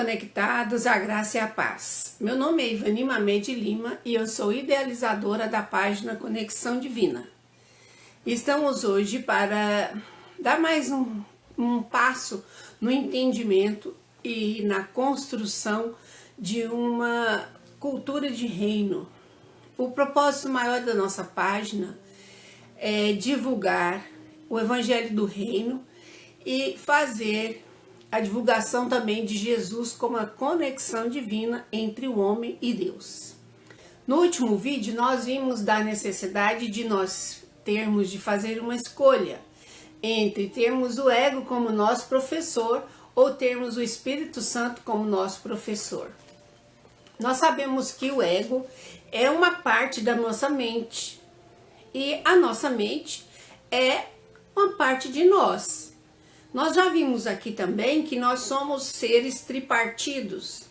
conectados à graça e à paz. Meu nome é Ivani Mamede Lima e eu sou idealizadora da página Conexão Divina. Estamos hoje para dar mais um passo no entendimento e na construção de uma cultura de reino. O propósito maior da nossa página é divulgar o Evangelho do Reino e fazer a divulgação também de Jesus como a conexão divina entre o homem e Deus. No último vídeo nós vimos da necessidade de nós termos de fazer uma escolha entre termos o ego como nosso professor ou termos o Espírito Santo como nosso professor. Nós sabemos que o ego é uma parte da nossa mente e a nossa mente é uma parte de nós. Nós já vimos aqui também que nós somos seres tripartidos.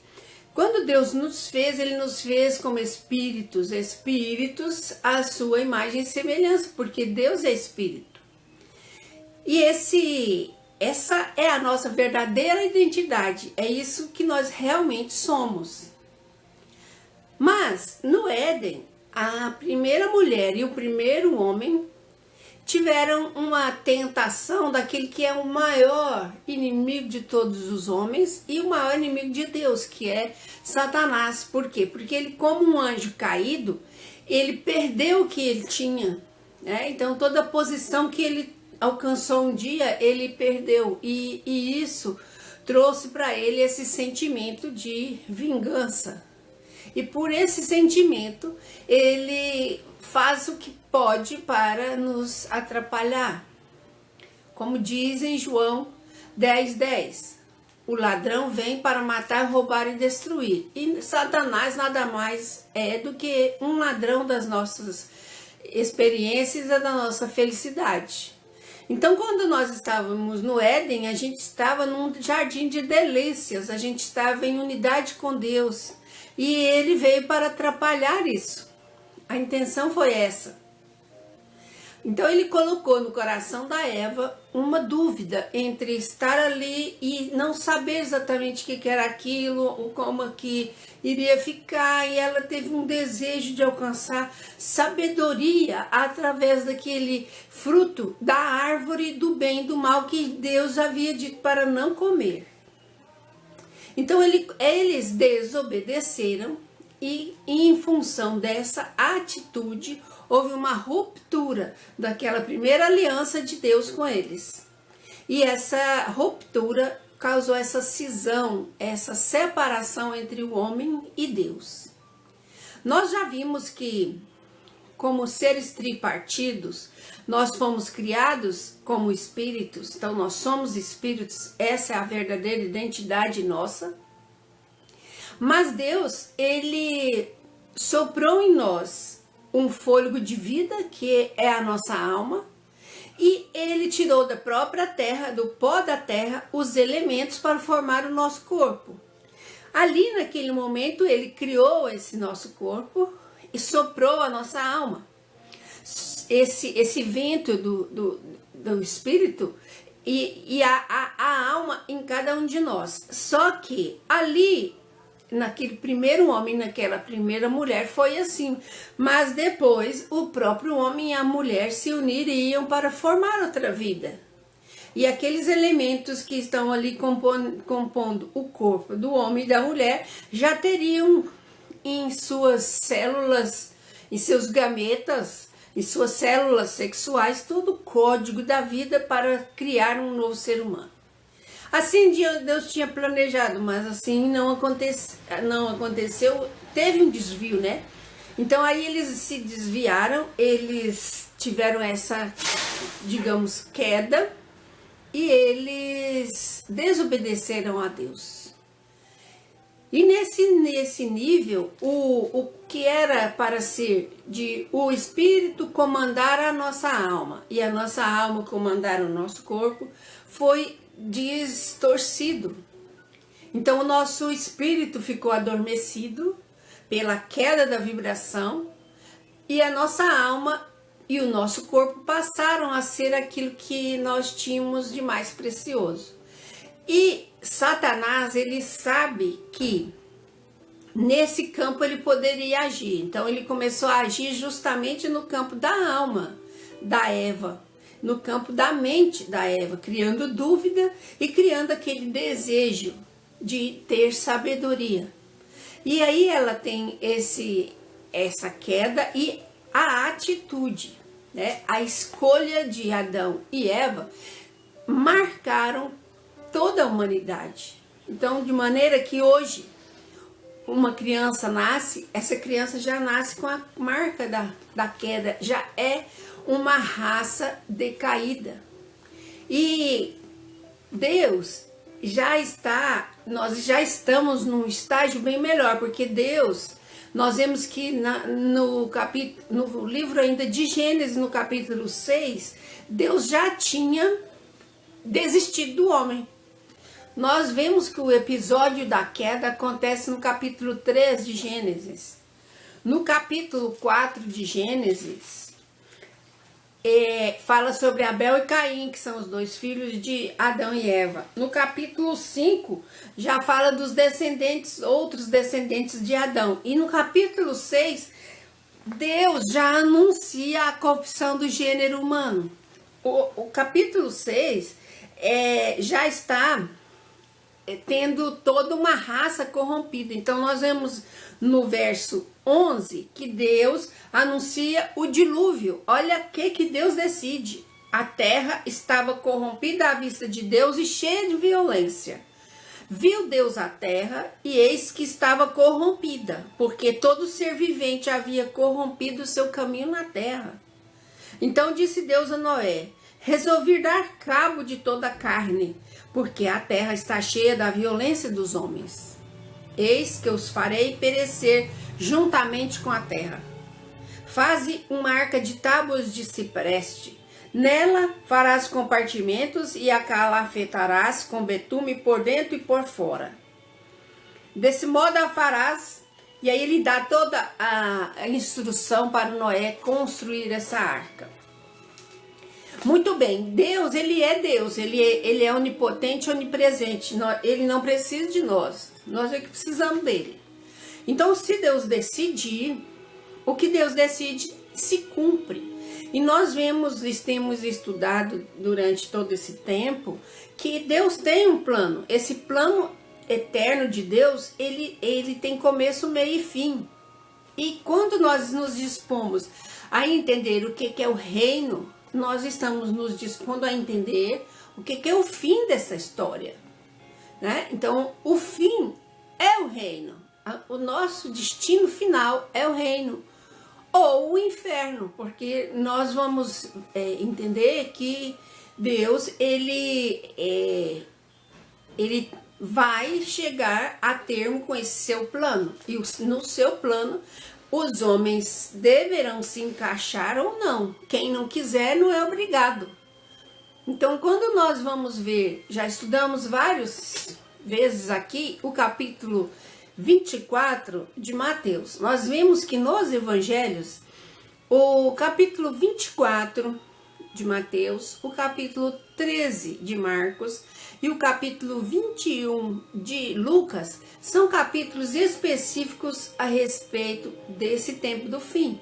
Quando Deus nos fez, Ele nos fez como espíritos à sua imagem e semelhança, porque Deus é espírito. E essa é a nossa verdadeira identidade, é isso que nós realmente somos. Mas no Éden, a primeira mulher e o primeiro homem tiveram uma tentação daquele que é o maior inimigo de todos os homens e o maior inimigo de Deus, que é Satanás. Por quê? Porque ele, como um anjo caído, ele perdeu o que ele tinha, né? Então toda a posição que ele alcançou um dia, ele perdeu, e isso trouxe para ele esse sentimento de vingança. E por esse sentimento, ele faz o que pode para nos atrapalhar. Como diz em João 10:10, o ladrão vem para matar, roubar e destruir. E Satanás nada mais é do que um ladrão das nossas experiências e da nossa felicidade. Então, quando nós estávamos no Éden, a gente estava num jardim de delícias, a gente estava em unidade com Deus. E ele veio para atrapalhar isso. A intenção foi essa. Então ele colocou no coração da Eva uma dúvida entre estar ali e não saber exatamente o que era aquilo, ou como que iria ficar, e ela teve um desejo de alcançar sabedoria através daquele fruto da árvore do bem e do mal que Deus havia dito para não comer. Então eles desobedeceram e em função dessa atitude houve uma ruptura daquela primeira aliança de Deus com eles. E essa ruptura causou essa cisão, essa separação entre o homem e Deus. Nós já vimos que, como seres tripartidos, nós fomos criados como espíritos, então nós somos espíritos, essa é a verdadeira identidade nossa. Mas Deus, Ele soprou em nós um fôlego de vida, que é a nossa alma, e Ele tirou da própria terra, do pó da terra, os elementos para formar o nosso corpo. Ali, naquele momento, Ele criou esse nosso corpo e soprou a nossa alma. Esse vento do Espírito e a alma em cada um de nós. Só que ali, naquele primeiro homem, naquela primeira mulher, foi assim. Mas depois, o próprio homem e a mulher se uniriam para formar outra vida. E aqueles elementos que estão ali compondo o corpo do homem e da mulher, já teriam em suas células, em seus gametas, em suas células sexuais, todo o código da vida para criar um novo ser humano. Assim Deus tinha planejado, mas assim não aconteceu, teve um desvio, né? Então aí eles se desviaram, eles tiveram essa, digamos, queda, e eles desobedeceram a Deus. E nesse nível, o que era para ser de o Espírito comandar a nossa alma e a nossa alma comandar o nosso corpo, foi distorcido. Então o nosso espírito ficou adormecido pela queda da vibração, e a nossa alma e o nosso corpo passaram a ser aquilo que nós tínhamos de mais precioso. E Satanás, ele sabe que nesse campo ele poderia agir. Então ele começou a agir justamente no campo da alma da Eva, no campo da mente da Eva, criando dúvida e criando aquele desejo de ter sabedoria. E aí ela tem essa queda e a atitude, né? A escolha de Adão e Eva marcaram toda a humanidade. Então, de maneira que hoje uma criança nasce, essa criança já nasce com a marca da queda, já é uma raça decaída. E Deus nós já estamos num estágio bem melhor, porque Deus, nós vemos que no livro ainda de Gênesis, no capítulo 6, Deus já tinha desistido do homem. Nós vemos que o episódio da queda acontece no capítulo 3 de Gênesis. No capítulo 4 de Gênesis, fala sobre Abel e Caim, que são os dois filhos de Adão e Eva. No capítulo 5, já fala dos outros descendentes de Adão. E no capítulo 6, Deus já anuncia a corrupção do gênero humano. O capítulo 6 já está tendo toda uma raça corrompida. Então nós vemos no verso 11 que Deus anuncia o dilúvio. Olha o que Deus decide. A terra estava corrompida à vista de Deus e cheia de violência. Viu Deus a terra e eis que estava corrompida, porque todo ser vivente havia corrompido o seu caminho na terra. Então disse Deus a Noé: resolvi dar cabo de toda a carne, porque a terra está cheia da violência dos homens. Eis que os farei perecer juntamente com a terra. Faze uma arca de tábuas de cipreste. Nela farás compartimentos e a calafetarás com betume por dentro e por fora. Desse modo a farás. E aí ele dá toda a instrução para Noé construir essa arca. Muito bem, Deus, ele é Deus, ele é onipotente, onipresente, ele não precisa de nós é que precisamos dele. Então, se Deus decidir, o que Deus decide se cumpre. E nós temos estudado durante todo esse tempo que Deus tem um plano. Esse plano eterno de Deus, ele tem começo, meio e fim. E quando nós nos dispomos a entender o que é o reino, nós estamos nos dispondo a entender o que é o fim dessa história, né? Então, o fim é o reino. O nosso destino final é o reino ou o inferno, porque nós vamos entender que Deus ele vai chegar a termo com esse seu plano, e no seu plano os homens deverão se encaixar ou não. Quem não quiser não é obrigado. Então, quando nós vamos ver, já estudamos várias vezes aqui o capítulo 24 de Mateus. Nós vimos que nos evangelhos, o capítulo 24 de Mateus, o capítulo 13 de Marcos e o capítulo 21 de Lucas são capítulos específicos a respeito desse tempo do fim.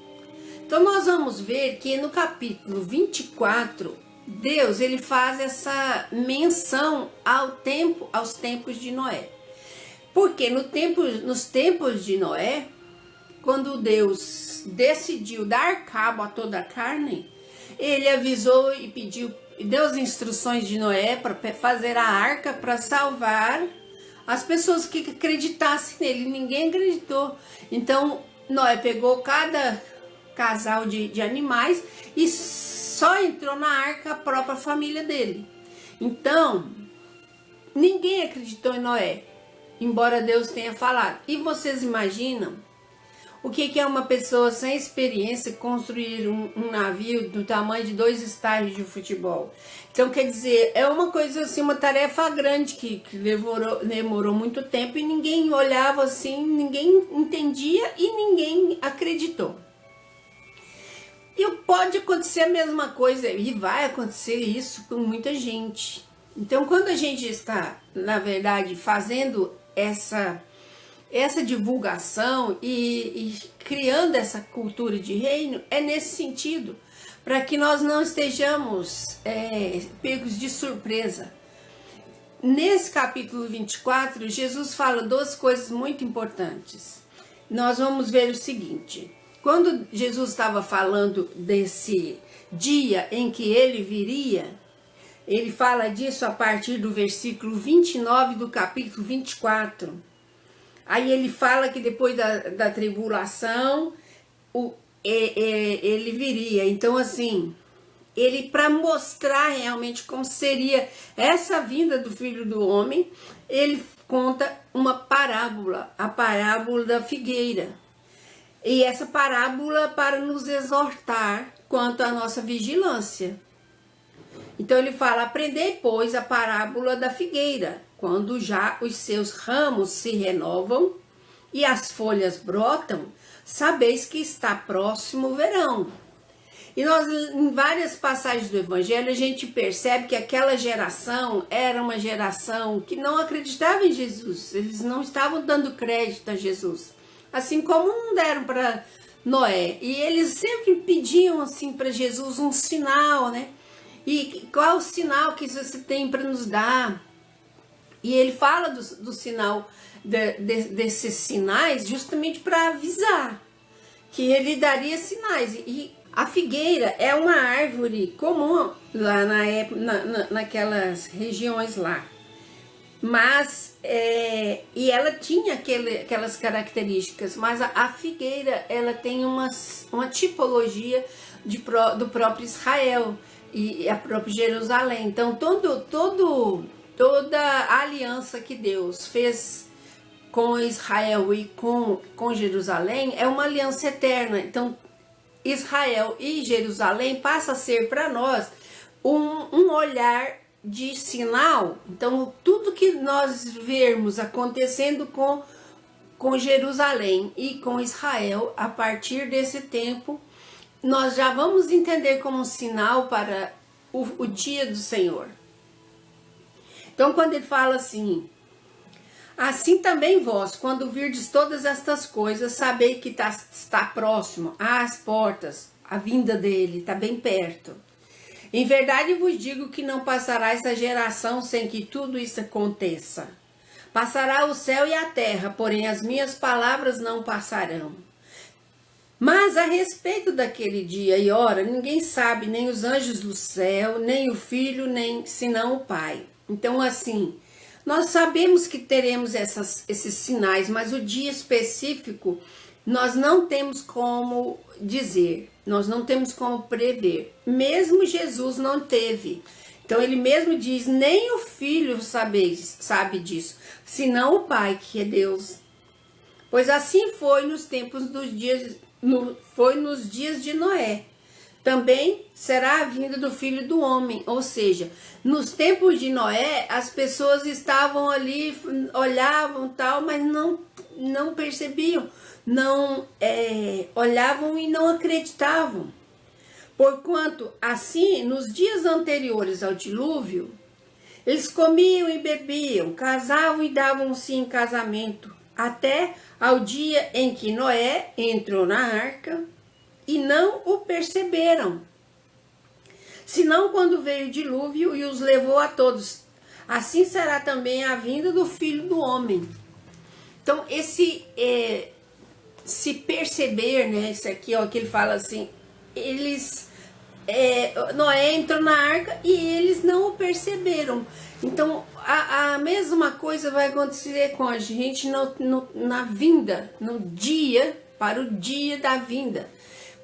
Então nós vamos ver que no capítulo 24, Deus ele faz essa menção aos tempos de Noé. Porque nos tempos de Noé, quando Deus decidiu dar cabo a toda a carne, ele avisou e deu as instruções de Noé para fazer a arca para salvar as pessoas que acreditassem nele. Ninguém acreditou. Então Noé pegou cada casal de animais e só entrou na arca a própria família dele. Então ninguém acreditou em Noé, embora Deus tenha falado. E vocês imaginam o que é uma pessoa sem experiência construir um navio do tamanho de 2 estádios de futebol? Então, quer dizer, é uma coisa assim, uma tarefa grande que demorou muito tempo e ninguém olhava assim, ninguém entendia e ninguém acreditou. E pode acontecer a mesma coisa, e vai acontecer isso com muita gente. Então, quando a gente está, na verdade, fazendo essa divulgação e criando essa cultura de reino, é nesse sentido, para que nós não estejamos pegos de surpresa. Nesse capítulo 24, Jesus fala duas coisas muito importantes. Nós vamos ver o seguinte: quando Jesus estava falando desse dia em que ele viria, ele fala disso a partir do versículo 29 do capítulo 24. Aí ele fala que depois da tribulação ele viria. Então, assim, ele, para mostrar realmente como seria essa vinda do Filho do Homem, ele conta uma parábola, a parábola da figueira. E essa parábola para nos exortar quanto à nossa vigilância. Então ele fala: aprendei, pois, a parábola da figueira, quando já os seus ramos se renovam e as folhas brotam, sabeis que está próximo o verão. E nós, em várias passagens do Evangelho, a gente percebe que aquela geração era uma geração que não acreditava em Jesus. Eles não estavam dando crédito a Jesus, assim como não deram para Noé. E eles sempre pediam assim para Jesus um sinal, né? E qual o sinal que você tem para nos dar? E ele fala do sinal, desses sinais, justamente para avisar que ele daria sinais. E a figueira é uma árvore comum lá naquelas regiões lá. Mas, e ela tinha aquelas características, mas a figueira, ela tem uma tipologia do próprio Israel e a própria Jerusalém. Então, toda a aliança que Deus fez com Israel e com Jerusalém é uma aliança eterna. Então, Israel e Jerusalém passa a ser para nós um olhar de sinal. Então, tudo que nós vermos acontecendo com Jerusalém e com Israel, a partir desse tempo, nós já vamos entender como um sinal para o dia do Senhor. Então, quando ele fala assim: assim também vós, quando virdes todas estas coisas, sabei que está próximo às portas, a vinda dele, está bem perto. Em verdade vos digo que não passará essa geração sem que tudo isso aconteça. Passará o céu e a terra, porém as minhas palavras não passarão. Mas a respeito daquele dia e hora, ninguém sabe, nem os anjos do céu, nem o Filho, nem senão o Pai. Então, assim, nós sabemos que teremos esses sinais, mas o dia específico nós não temos como dizer, nós não temos como prever. Mesmo Jesus não teve. Então ele mesmo diz: nem o Filho sabe disso, senão o Pai, que é Deus. Pois assim foi nos tempos foi nos dias de Noé. Também será a vinda do Filho do Homem. Ou seja, nos tempos de Noé, as pessoas estavam ali, olhavam tal, mas não percebiam, não olhavam e não acreditavam. Porquanto, assim, nos dias anteriores ao dilúvio, eles comiam e bebiam, casavam e davam-se em casamento, até ao dia em que Noé entrou na arca, e não o perceberam, senão quando veio o dilúvio e os levou a todos. Assim será também a vinda do Filho do Homem. Então, se perceber, né, isso aqui, ó, que ele fala assim, Noé entrou na arca e eles não o perceberam. Então, a mesma coisa vai acontecer com a gente na vinda, no dia, para o dia da vinda.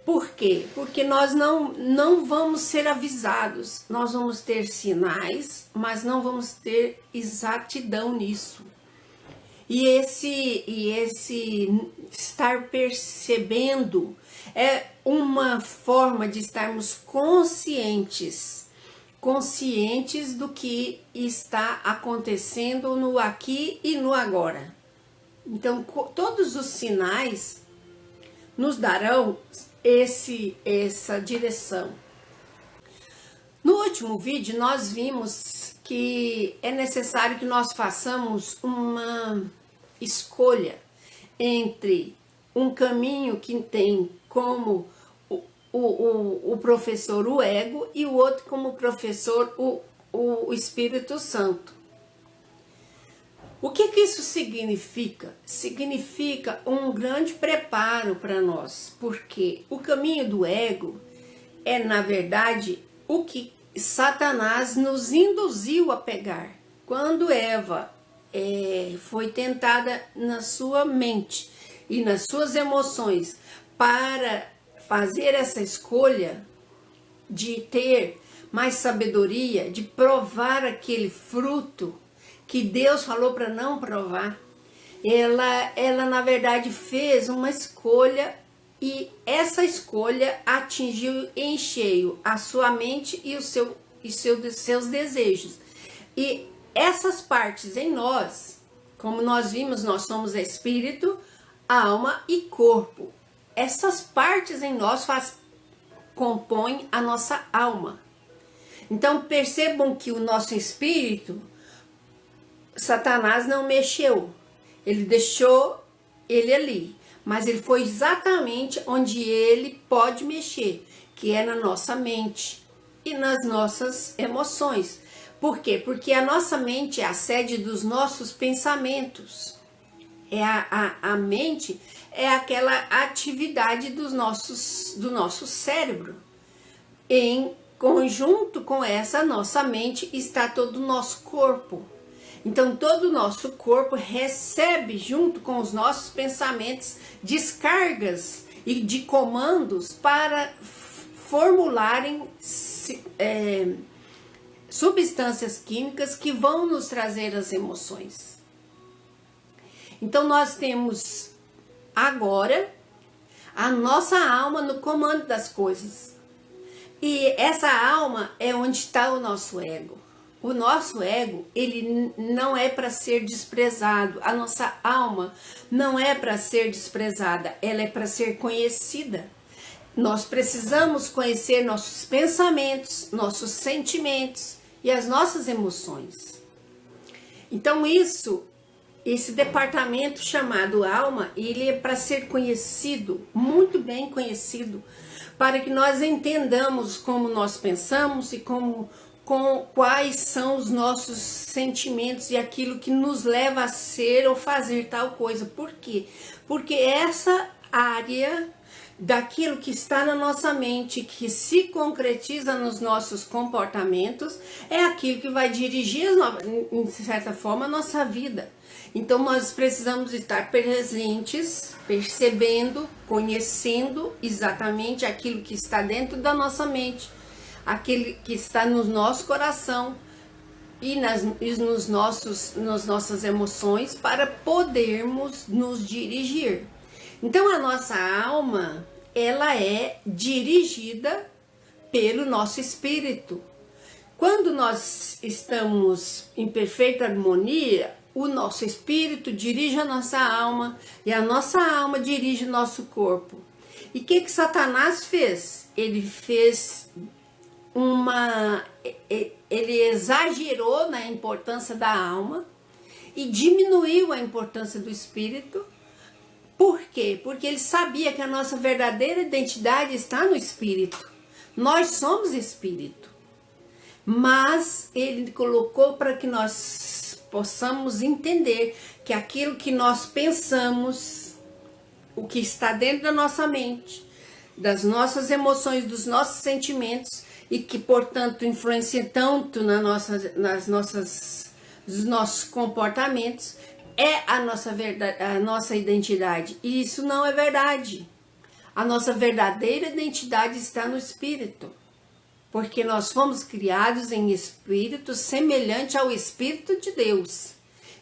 Por quê? Porque nós não vamos ser avisados. Nós vamos ter sinais, mas não vamos ter exatidão nisso. E esse estar percebendo é uma forma de estarmos conscientes do que está acontecendo no aqui e no agora. Então, todos os sinais nos darão essa direção. No último vídeo, nós vimos que é necessário que nós façamos uma escolha entre um caminho que tem como o professor o ego e o outro como professor o Espírito Santo. O que isso significa? Significa um grande preparo para nós, porque o caminho do ego é, na verdade, o que Satanás nos induziu a pegar. Quando Eva foi tentada na sua mente e nas suas emoções para fazer essa escolha de ter mais sabedoria, de provar aquele fruto que Deus falou para não provar, ela na verdade fez uma escolha e essa escolha atingiu em cheio a sua mente e seus desejos. E essas partes em nós, como nós vimos, nós somos espírito, alma e corpo. Essas partes em nós compõem a nossa alma. Então percebam que o nosso espírito, Satanás não mexeu, ele deixou ele ali, mas ele foi exatamente onde ele pode mexer, que é na nossa mente e nas nossas emoções. Por quê? Porque a nossa mente é a sede dos nossos pensamentos. A mente é aquela atividade do nosso cérebro. Em conjunto com essa nossa mente está todo o nosso corpo. Então todo o nosso corpo recebe junto com os nossos pensamentos descargas e de comandos para formularem substâncias químicas que vão nos trazer as emoções. Então nós temos agora a nossa alma no comando das coisas. E essa alma é onde está o nosso ego. O nosso ego, ele não é para ser desprezado. A nossa alma não é para ser desprezada, ela é para ser conhecida. Nós precisamos conhecer nossos pensamentos, nossos sentimentos e as nossas emoções. Então esse departamento chamado alma, ele é para ser conhecido, muito bem conhecido, para que nós entendamos como nós pensamos e quais são os nossos sentimentos e aquilo que nos leva a ser ou fazer tal coisa. Por quê? Porque essa área daquilo que está na nossa mente, que se concretiza nos nossos comportamentos, é aquilo que vai dirigir, de certa forma, a nossa vida. Então nós precisamos estar presentes, percebendo, conhecendo exatamente aquilo que está dentro da nossa mente, aquele que está no nosso coração e nas nossas emoções, para podermos nos dirigir. Então a nossa alma, ela é dirigida pelo nosso espírito. Quando nós estamos em perfeita harmonia, o nosso espírito dirige a nossa alma e a nossa alma dirige o nosso corpo. E o que Satanás fez? Ele fez ele exagerou na importância da alma e diminuiu a importância do espírito. Por quê? Porque ele sabia que a nossa verdadeira identidade está no espírito. Nós somos espírito. Mas ele colocou para que nós possamos entender que aquilo que nós pensamos, o que está dentro da nossa mente, das nossas emoções, dos nossos sentimentos, e que, portanto, influencia tanto nos nossos comportamentos, é a nossa identidade. E isso não é verdade. A nossa verdadeira identidade está no espírito. Porque nós fomos criados em espírito semelhante ao Espírito de Deus.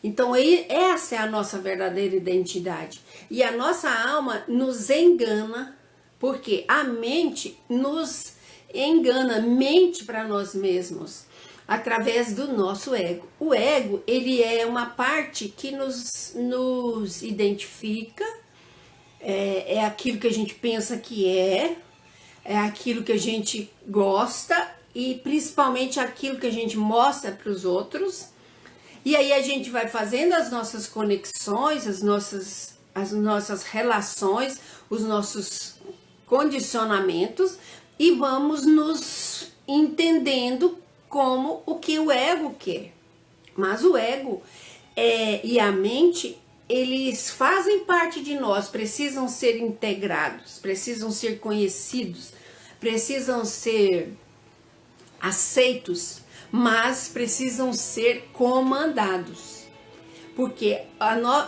Então essa é a nossa verdadeira identidade. E a nossa alma nos engana, porque a mente nos engana, mente para nós mesmos, através do nosso ego. O ego, ele é uma parte que nos identifica, é aquilo que a gente pensa que é aquilo que a gente gosta e principalmente aquilo que a gente mostra para os outros. E aí a gente vai fazendo as nossas conexões, as nossas relações, os nossos condicionamentos e vamos nos entendendo como o que o ego quer. Mas o ego e a mente, eles fazem parte de nós, precisam ser integrados, precisam ser conhecidos, precisam ser aceitos, mas precisam ser comandados. Porque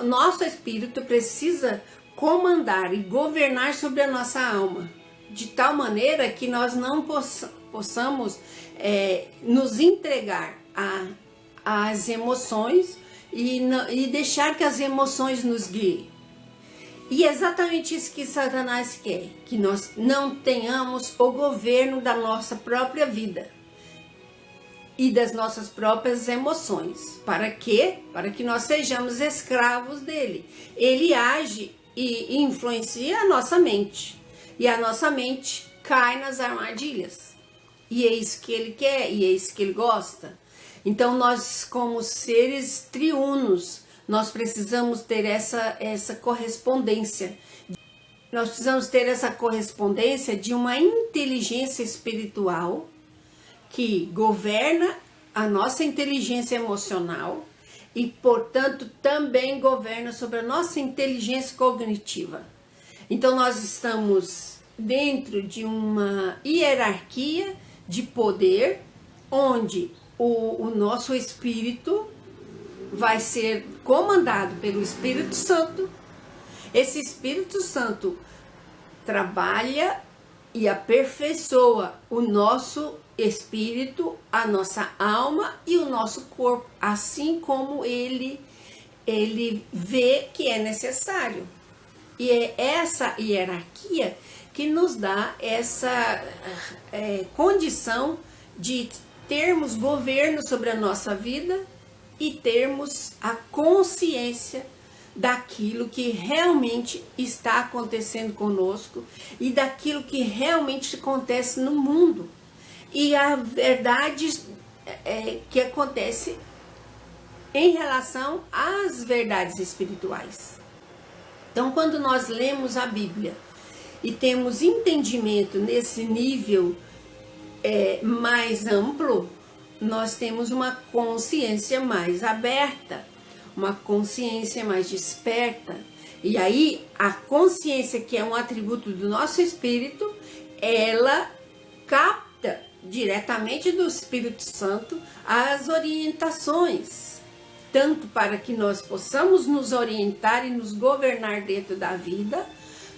nosso espírito precisa comandar e governar sobre a nossa alma, de tal maneira que nós não possamos nos entregar às emoções e deixar que as emoções nos guiem. E é exatamente isso que Satanás quer, que nós não tenhamos o governo da nossa própria vida e das nossas próprias emoções. Para quê? Para que nós sejamos escravos dele. Ele age e influencia a nossa mente. E a nossa mente cai nas armadilhas. E é isso que ele quer, e é isso que ele gosta. Então nós, como seres triunos, nós precisamos ter essa correspondência. Nós precisamos ter essa correspondência de uma inteligência espiritual que governa a nossa inteligência emocional e, portanto, também governa sobre a nossa inteligência cognitiva. Então nós estamos dentro de uma hierarquia de poder onde o nosso espírito vai ser comandado pelo Espírito Santo. Esse Espírito Santo trabalha e aperfeiçoa o nosso espírito, a nossa alma e o nosso corpo, assim como ele vê que é necessário. E é essa hierarquia que nos dá essa condição de termos governo sobre a nossa vida e termos a consciência daquilo que realmente está acontecendo conosco e daquilo que realmente acontece no mundo e a verdade que acontece em relação às verdades espirituais. Então, quando nós lemos a Bíblia e temos entendimento nesse nível mais amplo, nós temos uma consciência mais aberta, uma consciência mais desperta. E aí, a consciência, que é um atributo do nosso espírito, ela capta diretamente do Espírito Santo as orientações, tanto para que nós possamos nos orientar e nos governar dentro da vida,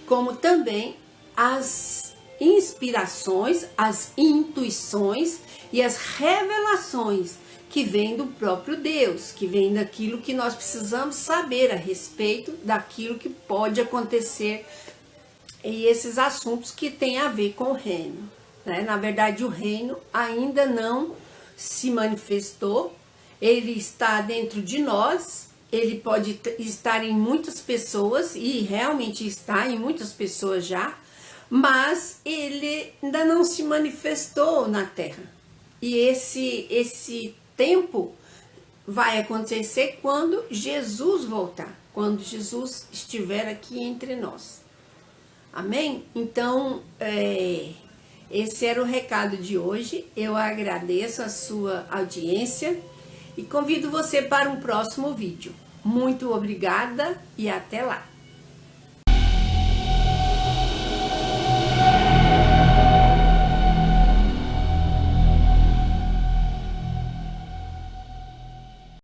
como também as inspirações, as intuições e as revelações que vêm do próprio Deus, que vêm daquilo que nós precisamos saber a respeito daquilo que pode acontecer e esses assuntos que têm a ver com o reino, né? Na verdade, o reino ainda não se manifestou, ele está dentro de nós, ele pode estar em muitas pessoas e realmente está em muitas pessoas já, mas ele ainda não se manifestou na terra. E esse tempo vai acontecer quando Jesus voltar, quando Jesus estiver aqui entre nós. Amém? Então, esse era o recado de hoje. Eu agradeço a sua audiência e convido você para um próximo vídeo. Muito obrigada e até lá!